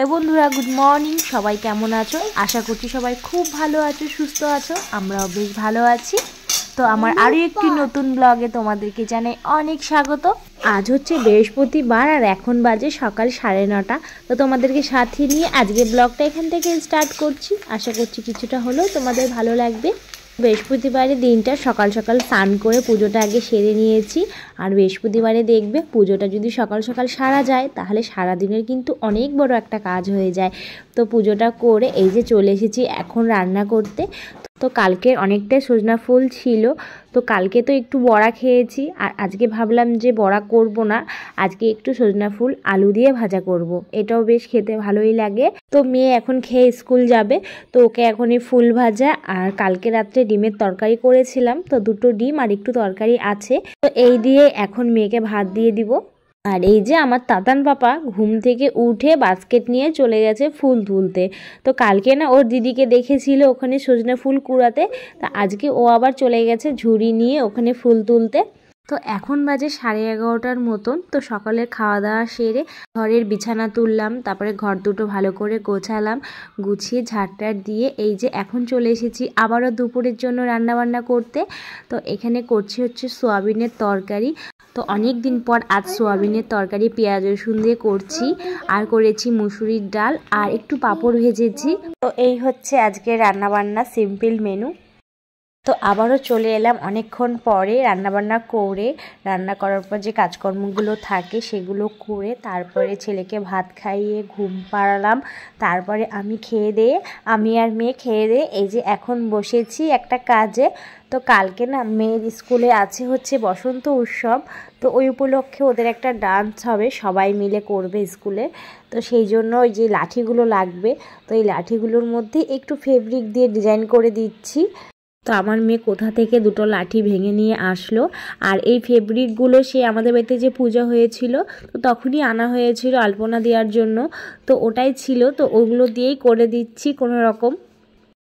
বন্ধুরা good morning. সবাই কেমন আছো? আশা করছি সবাই খুব ভালো আছো, সুস্থ আছো। আমরাও বেশ ভালো আছি। তো আমার আরও একটি নতুন ব্লগে তোমাদেরকে জানাই অনেক স্বাগত। আজ হচ্ছে বৃহস্পতিবার আর এখন বাজে সকাল 9:30। তো তোমাদেরকে সাথে নিয়ে আজকে ব্লগটা এখান থেকে স্টার্ট করছি। আশা করছি কিছুটা হলেও তোমাদের ভালো লাগবে। বৃহস্পতিবারের দিনটা সকাল সকাল স্নান করে পুজোটা আগে সেরে নিয়েছি। আর বৃহস্পতিবারে দেখবে পুজোটা যদি সকাল সকাল সারা যায় তাহলে সারা দিনের কিন্তু অনেক বড় একটা কাজ হয়ে যায়। তো পুজোটা করে এই যে চলে এসেছি এখন রান্না করতে। তো কালকের অনেকটাই সজনা ফুল ছিল, তো কালকে তো একটু বড়া খেয়েছি আর আজকে ভাবলাম যে বড়া করব না, আজকে একটু সজনা ফুল আলু দিয়ে ভাজা করব। এটাও বেশ খেতে ভালোই লাগে। তো মেয়ে এখন খেয়ে স্কুল যাবে, তো ওকে এখনই ফুল ভাজা আর কালকে রাত্রে ডিমের তরকারি করেছিলাম, তো 2টো ডিম আর একটু তরকারি আছে, তো এই দিয়ে এখন মেয়েকে ভাত দিয়ে দিব। আর এই যে আমার তাতান পাপা ঘুম থেকে উঠে বাস্কেট নিয়ে চলে গেছে ফুল তুলতে। তো কালকে না ওর দিদিকে দেখেছিল ওখানে সজনে ফুল কুড়াতে, তা আজকে ও আবার চলে গেছে ঝুড়ি নিয়ে ওখানে ফুল তুলতে। তো এখন বাজে 11:30টার মতন। তো সকালে খাওয়া দাওয়া সেরে ঘরের বিছানা তুললাম, তারপরে ঘর দুটো ভালো করে গোছালাম, গুছিয়ে ঝাড়টার দিয়ে এই যে এখন চলে এসেছি আবারও দুপুরের জন্য রান্নাবান্না করতে। তো এখানে করছি হচ্ছে সোয়াবিনের তরকারি। তো অনেক দিন পর আজ সোয়াবিনের তরকারি পেঁয়াজ রসুন দিয়ে করছি, আর করেছি মুসুরির ডাল আর একটু পাঁপড় ভেজেছি। তো এই হচ্ছে আজকে রান্নাবান্না সিম্পল মেনু। তো আবারও চলে এলাম অনেকক্ষণ পরে রান্নাবান্না করে। রান্না করার পর যে কাজকর্মগুলো থাকে সেগুলো করে তারপরে ছেলেকে ভাত খাইয়ে ঘুম পাড়ালাম। তারপরে আমি আর মেয়ে খেয়ে দিয়ে এই যে এখন বসেছি একটা কাজে। তো কালকে না মেয়ের স্কুলে আছে হচ্ছে বসন্ত উৎসব, তো ওই উপলক্ষে ওদের একটা ডান্স হবে, সবাই মিলে করবে স্কুলে। তো সেই জন্য ওই যে লাঠিগুলো লাগবে, তো এই লাঠিগুলোর মধ্যে একটু ফেব্রিক দিয়ে ডিজাইন করে দিচ্ছি। তো আমার মেয়ে কোথা থেকে 2টো লাঠি ভেঙে নিয়ে আসলো, আর এই ফেব্রিকগুলো সে আমাদের বাড়িতে যে পূজা হয়েছিল তো তখনই আনা হয়েছিল আলপনা দেওয়ার জন্য, তো ওটাই ছিল, তো ওগুলো দিয়েই করে দিচ্ছি কোনো রকম।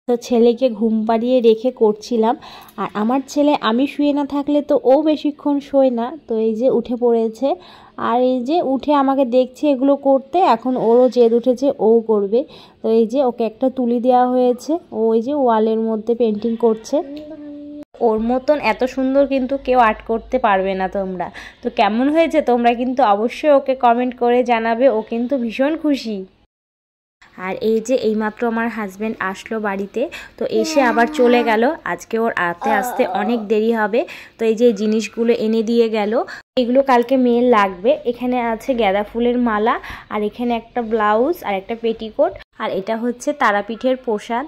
তো ছেলেকে ঘুম পাড়িয়ে রেখে করছিলাম। আর আমার ছেলে আমি শুয়ে না থাকলে তো ও বেশিক্ষণ শোয় না, তো এই যে উঠে পড়েছে আর এই যে উঠে আমাকে দেখছে এগুলো করতে। এখন ওরও জেদ উঠেছে, ও করবে। তো এই যে ওকে একটা তুলি দেওয়া হয়েছে, ও ওই যে ওয়ালের মধ্যে পেন্টিং করছে। ওর মতন এত সুন্দর কিন্তু কেউ আর্ট করতে পারবে না তোমরা। তো কেমন হয়েছে তোমরা কিন্তু অবশ্যই ওকে কমেন্ট করে জানাবে, ও কিন্তু ভীষণ খুশি। আর এই যে এইমাত্র আমার হাজব্যান্ড আসলো বাড়িতে, তো এসে আবার চলে গেল। আজকে ওর আস্তে আস্তে অনেক দেরি হবে। তো এই যে জিনিসগুলো এনে দিয়ে গেল, এগুলো কালকে মেয়ের লাগবে। এখানে আছে গাঁদা ফুলের মালা, আর এখানে একটা ব্লাউজ আর একটা পেটিকোট, আর এটা হচ্ছে তারাপীঠের প্রসাদ।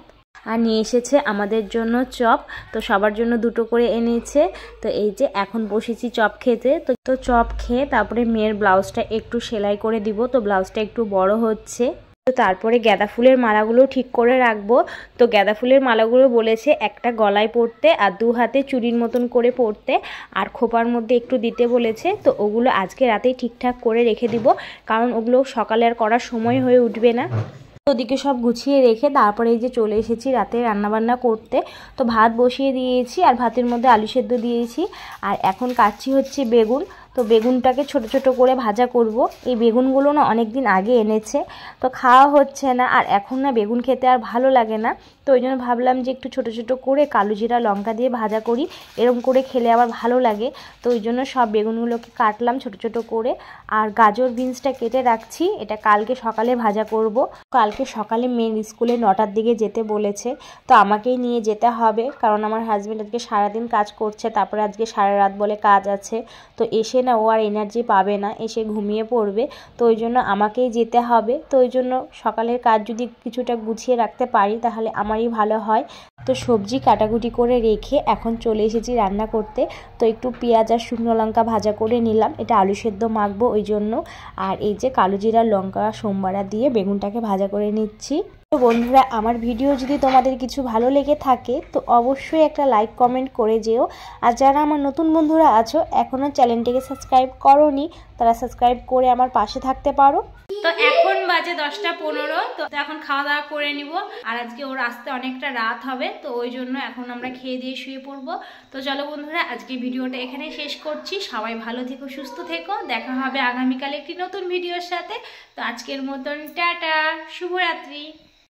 আর নিয়ে এসেছে আমাদের জন্য চপ, তো সবার জন্য 2টো করে এনেছে। তো এই যে এখন বসেছি চপ খেতে। তো চপ খেয়ে তারপরে মেয়ের ব্লাউজটা একটু সেলাই করে দিব, তো ব্লাউজটা একটু বড় হচ্ছে। তো তারপরে গাঁদা ফুলের মালাগুলো ঠিক করে রাখবো। তো গাঁদা ফুলের মালাগুলো বলেছে একটা গলায় পরতে আর 2 হাতে চুড়ির মতন করে পরতে, আর খোপার মধ্যে একটু দিতে বলেছে। তো ওগুলো আজকে রাতেই ঠিকঠাক করে রেখে দিব, কারণ ওগুলো সকালে আর করার সময় হয়ে উঠবে না। ওদিকে সব গুছিয়ে রেখে তারপরে এই যে চলে এসেছি রাতে রান্নাবান্না করতে। তো ভাত বসিয়ে দিয়েছি আর ভাতের মধ্যে আলু সেদ্ধ দিয়েছি, আর এখন কাটছি হচ্ছে বেগুন। তো বেগুনটাকে ছোট ছোট করে ভাজা করব। এই বেগুনগুলো না অনেক দিন আগে এনেছে, তো খাওয়া হচ্ছে না, আর এখন না বেগুন খেতে আর ভালো লাগে না। তো ওই জন্য ভাবলাম যে একটু ছোট ছোট করে কালো জিরা লঙ্কা দিয়ে ভাজা করি, এরকম করে খেলে আবার ভালো লাগে। তো ওই জন্য সব বেগুনগুলোকে কাটলাম ছোট ছোট করে। আর গাজর বিনসটা কেটে রাখছি, এটা কালকে সকালে ভাজা করব। কালকে সকালে মেয়ের স্কুলে 9টার দিকে যেতে বলেছে, তো আমাকেই নিয়ে যেতে হবে, কারণ আমার হাজব্যান্ড আজকে সারাদিন কাজ করছে, তারপরে আজকে সারা রাত বলে কাজ আছে। তো এসে না ও আর এনার্জি পাবে না, এসে ঘুমিয়ে পড়বে। তো ওই জন্য আমাকেই যেতে হবে। তো ওই জন্য সকালের কাজ যদি কিছুটা গুছিয়ে রাখতে পারি তাহলে আমারই ভালো হয়। তো সবজি কাটাকুটি করে রেখে এখন চলে এসেছি রান্না করতে। তো একটু পেঁয়াজ আর শুকনো লঙ্কা ভাজা করে নিলাম, এটা আলু সেদ্ধ মাখবো ওই জন্য। আর এই যে কালো জিরা লঙ্কা সোমবারা দিয়ে বেগুনটাকে ভাজা করে নিচ্ছি। তো তো বন্ধুরা, আমার ভিডিও যদি তোমাদের কিছু ভালো লেগে থাকে তো অবশ্যই একটা লাইক কমেন্ট করে যেও। আর যারা আমার নতুন বন্ধুরা আছো এখনও চ্যানেলটিকে সাবস্ক্রাইব করোনি, তারা সাবস্ক্রাইব করে আমার পাশে থাকতে পারো। তো এখন বাজে 10:15, তো এখন খাওয়া দাওয়া করে নিব। আর আজকে ওর আসতে অনেকটা রাত হবে, তো ওই জন্য এখন আমরা খেয়ে দিয়ে শুয়ে পড়বো। তো চলো বন্ধুরা, আজকে ভিডিওটা এখানেই শেষ করছি। সবাই ভালো থেকো, সুস্থ থেকো, দেখা হবে আগামীকাল একটি নতুন ভিডিওর সাথে। তো আজকের মতন টাটা।